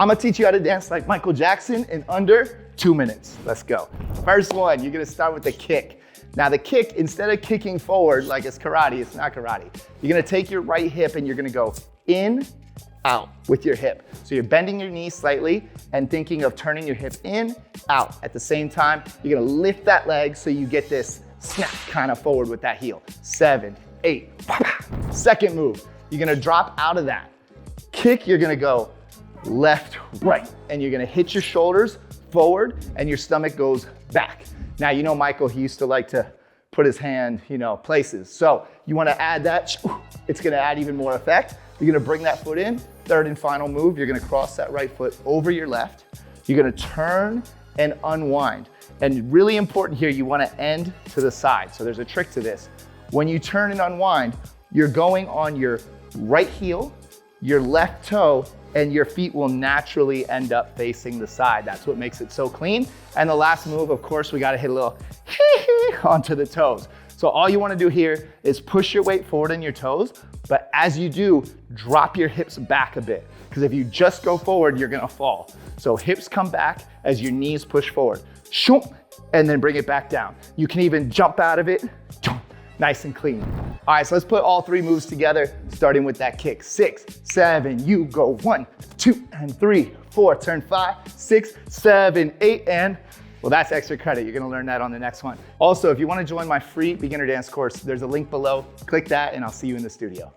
I'm gonna teach you how to dance like Michael Jackson in under 2 minutes. Let's go. First one, you're gonna start with the kick. Now the kick, instead of kicking forward like it's karate, it's not karate. You're gonna take your right hip and you're gonna go in, out with your hip. So you're bending your knee slightly and thinking of turning your hip in, out. At the same time, you're gonna lift that leg so you get this snap kind of forward with that heel. 7, 8, second move. You're gonna drop out of that. Kick, you're gonna go left, right, and you're gonna hit your shoulders forward and your stomach goes back. Now, you know Michael, he used to like to put his hand, places. So you wanna add that, it's gonna add even more effect. You're gonna bring that foot in. Third and final move, you're gonna cross that right foot over your left. You're gonna turn and unwind. And really important here, you wanna end to the side. So there's a trick to this. When you turn and unwind, you're going on your right heel, your left toe, and your feet will naturally end up facing the side. That's what makes it so clean. And the last move, of course, we gotta hit a little onto the toes. So all you wanna do here is push your weight forward in your toes, but as you do, drop your hips back a bit. Because if you just go forward, you're gonna fall. So hips come back as your knees push forward. Shoom, and then bring it back down. You can even jump out of it, nice and clean. All right, so let's put all 3 moves together, starting with that kick. 6, 7, you go 1, 2, and 3, 4, turn 5, 6, 7, 8, and well, that's extra credit. You're gonna learn that on the next one. Also, if you wanna join my free beginner dance course, there's a link below. Click that and I'll see you in the studio.